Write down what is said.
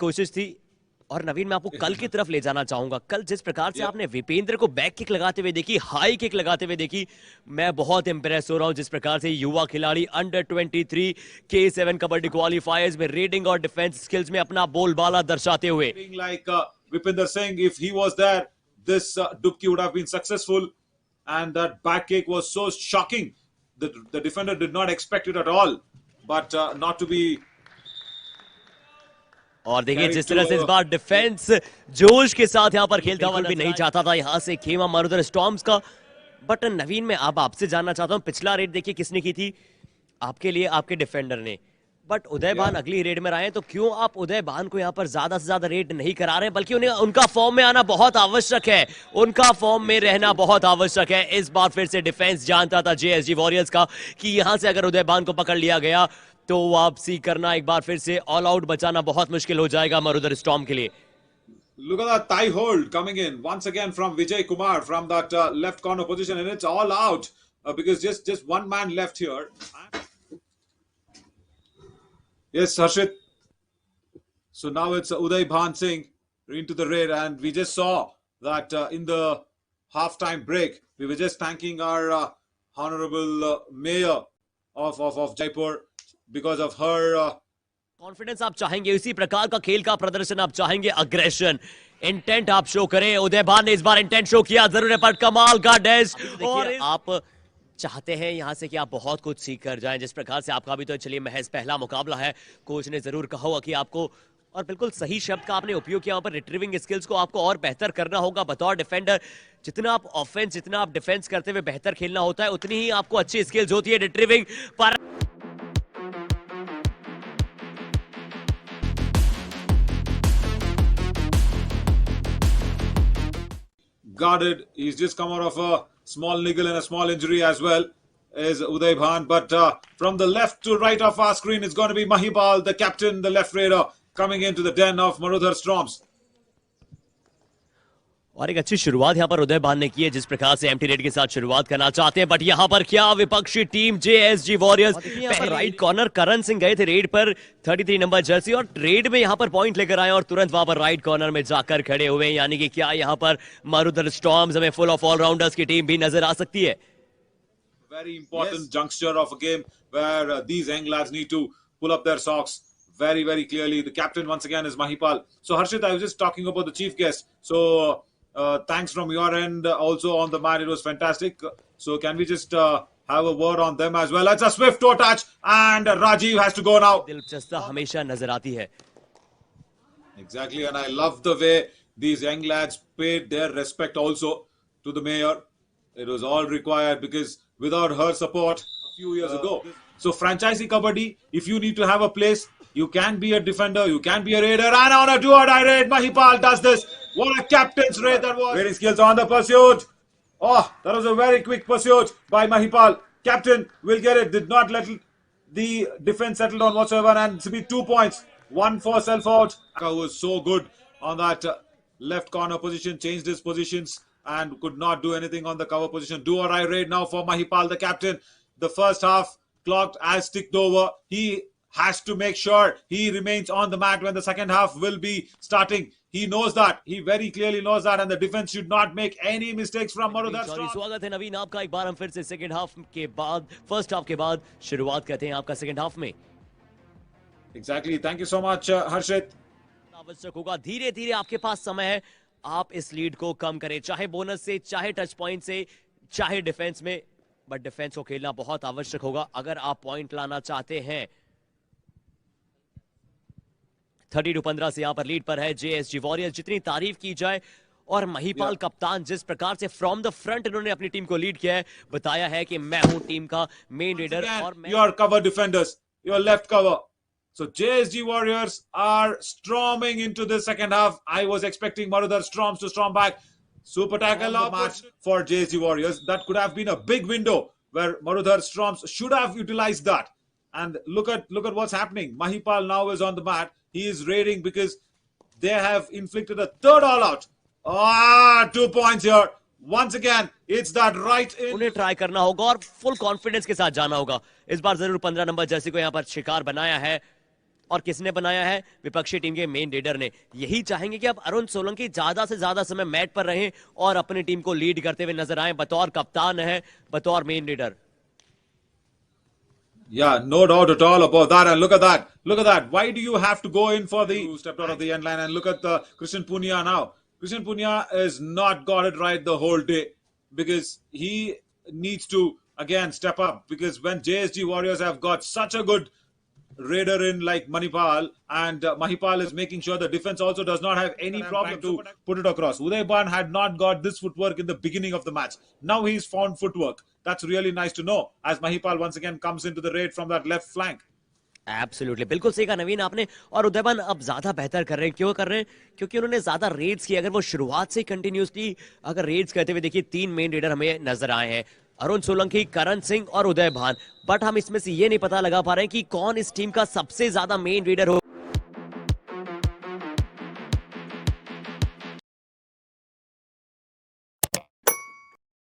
कोशिश थी। और नवीन, मैं आपको कल की तरफ ले जाना चाहूंगा। कल जिस प्रकार से आपने विपेंद्र को बैक किक लगाते हुए देखी, हाई किक लगाते हुए देखी, मैं बहुत इंप्रेस हो रहा हूं जिस प्रकार से युवा खिलाड़ी अंडर 23 K7 कबड्डी क्वालिफायर्स में रीडिंग और डिफेंस स्किल्स में अपना बोलबाला दर्शाते हुए। Like Vipinder Singh, if he was there, this Dubki would have been successful, and that back kick was so shocking. The defender did not expect it at all, but not to be. और देखिए जिस तरह से इस बार defence जोश के साथ यहां पर खेलता हुआ भी नहीं चाहता था यहां से खेमा मारुदर स्टॉर्म्स का। बट नवीन, मैं अब आपसे जानना चाहता हूं, पिछला रेड देखिए किसने की थी आपके लिए, आपके डिफेंडर ने। बट उदय भान अगली रेड में आए, तो क्यों आप उदय भान को यहां पर ज्यादा से ज्यादा रेड नहीं करा रहे, बल्कि उन्हें उनका फॉर्म में आना बहुत आवश्यक है, उनका फॉर्म में रहना बहुत आवश्यक है। इस बार फिर से डिफेंस जानता था जेएसजी वॉरियर्स का कि यहां से अगर उदय भान को पकड़ लिया गया तो वापसी करना, एक बार फिर से ऑल आउट बचाना बहुत मुश्किल हो जाएगा मारुदर स्टॉर्म के लिए। Look at that thigh hold coming in once again from Vijay Kumar from that left corner position, and it's all out because just one man left here. Yes, Harshit. So now it's Uday Bhan Singh into the raid, and we just saw that in the half-time break, we were just thanking our honorable mayor of Jaipur because of her confidence आप चाहेंगे, इसी प्रकार का खेल का प्रदर्शन आप चाहेंगे, अग्रेशन, इंटेंट आप शो करें। उदय भान ने इस बार इंटेंट शो किया जरूर है, पर कमाल का डैश। और आप चाहते हैं यहां से कि आप बहुत कुछ सीख कर जाएं, जिस प्रकार से आपका भी तो चलिए महज पहला मुकाबला है। कोच ने जरूर कहा होगा कि आपको, और बिल्कुल सही शब्द का आपने उपयोग किया, वहां पर रिट्रीविंग स्किल्स को आपको और बेहतर करना होगा बतौर डिफेंडर। जितना आप ऑफेंस, जितना आप डिफेंस करते हुए बेहतर खेलना होता है, उतनी ही आपको अच्छी स्किल्स होती है रिट्रीविंग पर। guarded. He's just come out of a small niggle and a small injury as well as Uday Bhan. But from the left to right of our screen, it's going to be Mahipal, the captain, the left raider, coming into the den of Marudhar Storms. और एक अच्छी शुरुआत यहां पर उदय भान ने की है, जिस प्रकार से एम्प्टी रेड के साथ शुरुआत करना चाहते हैं। बट यहां पर क्या विपक्षी टीम जेएसजी वॉरियर्स, पहले राइट कॉर्नर करण सिंह गए थे रेड पर 33 नंबर जर्सी, और रेड में यहां पर पॉइंट लेकर आए और तुरंत वहां पर राइट कॉर्नर में जाकर खड़े हुए। यानी कि क्या यहां पर मारुदर स्टॉर्म्स हमें फुल ऑफ ऑलराउंडर्स की टीम भी नजर आ सकती है। Very important juncture of a game where these young lads need to pull up their socks very, very clearly. The captain once again is Mahipal. So Harshit, I was just talking about the chief guest. So thanks from your end also on the mat. It was fantastic. So can we just have a word on them as well? It's a swift toe touch and Rajiv has to go now. दिलचस्पी हमेशा नजर आती है। Exactly, and I love the way these young lads paid their respect also to the mayor. It was all required because without her support a few years ago. So franchisee kabaddi, if you need to have a place, you can be a defender, you can be a raider, and on a do-or-die raid, Mahipal does this. What a captain's raid that was. Very skills on the pursuit. Oh, that was a very quick pursuit by Mahipal. Captain will get it. Did not let the defense settle on whatsoever, and it's be 2 points. One for self-out. Was so good on that left corner position, changed his positions and could not do anything on the cover position. Do-or-die raid now for Mahipal, the captain. The first half clocked as ticked over. He has to make sure he remains on the mat when the second half will be starting. He knows that. He very clearly knows that, and the defense should not make any mistakes from Marudhar Storms. स्वागत है नवीन आपका एक बार हम फिर से second half के बाद, first half के बाद शुरुआत करते हैं आपका सेकंड हाफ में। Exactly. Thank you so much, Harshit. आवश्यक होगा, धीरे धीरे आपके पास समय है, आप इस लीड को कम करें, चाहे बोनस से, चाहे टच पॉइंट से, चाहे डिफेंस में। बट डिफेंस को खेलना बहुत आवश्यक होगा अगर आप पॉइंट लाना चाहते हैं। 30-15 से यहां पर लीड पर है जेएसजी वॉरियर्स। जितनी तारीफ की जाए, और महिपाल कप्तान जिस प्रकार से फ्रॉम द फ्रंट इन्होंने अपनी टीम को लीड किया है, बताया है कि मैं हूं टीम का मेन लीडर और मैं your cover defenders, your left cover. So JSG Warriors are storming into the second half. I was expecting Marudhar Storms to storm back. Super tackle of match for JSG Warriors. That could have been a big window where Marudhar Storms should have utilized that. And look at what's happening. Mahipal now is on the mat. He is raiding because they have inflicted a third all-out. 2 points here. Once again, it's that right in. उन्हें try करना होगा और full confidence के साथ जाना होगा। इस बार जरूर 15 नंबर जर्सी को यहाँ पर शिकार बनाया है और किसने बनाया है? विपक्षी टीम के मेन लीडर ने। यही चाहेंगे कि अब अरुण सोलंकी ज्यादा से ज्यादा समय मैट पर रहें और अपनी टीम को लीड करते हुए नजर आए, बतौर कप्तान है, बतौर main leader. Yeah, no doubt at all about that. And look at that. Look at that. Why do you have to go in for the stepped out of the end line? And look at Christian Punia now. Christian Punia has not got it right the whole day because he needs to again step up. Because when JSG Warriors have got such a good raider in like Manipal, and Mahipal is making sure the defense also does not have any problem to put it across. Uday Ban had not got this footwork in the beginning of the match. Now he's found footwork. That's really nice to know as Mahipal once again comes into the raid from that left flank. Absolutely, बिल्कुल सही कहा नवीन आपने। और उदयबन अब ज्यादा बेहतर कर रहे हैं। क्यों कर रहे हैं? क्योंकि उन्होंने ज्यादा रेड्स किए। अगर वो शुरुआत से कंटिन्यूसली अगर रेड्स करते हुए देखिए, 3 मेन रेडर हमें नजर आए हैं, अरुण सोलंकी, करण सिंह और उदय भान। बट हम इसमें से ये नहीं पता लगा पा रहे हैं कि कौन इस टीम का सबसे ज्यादा मेन रेडर हो।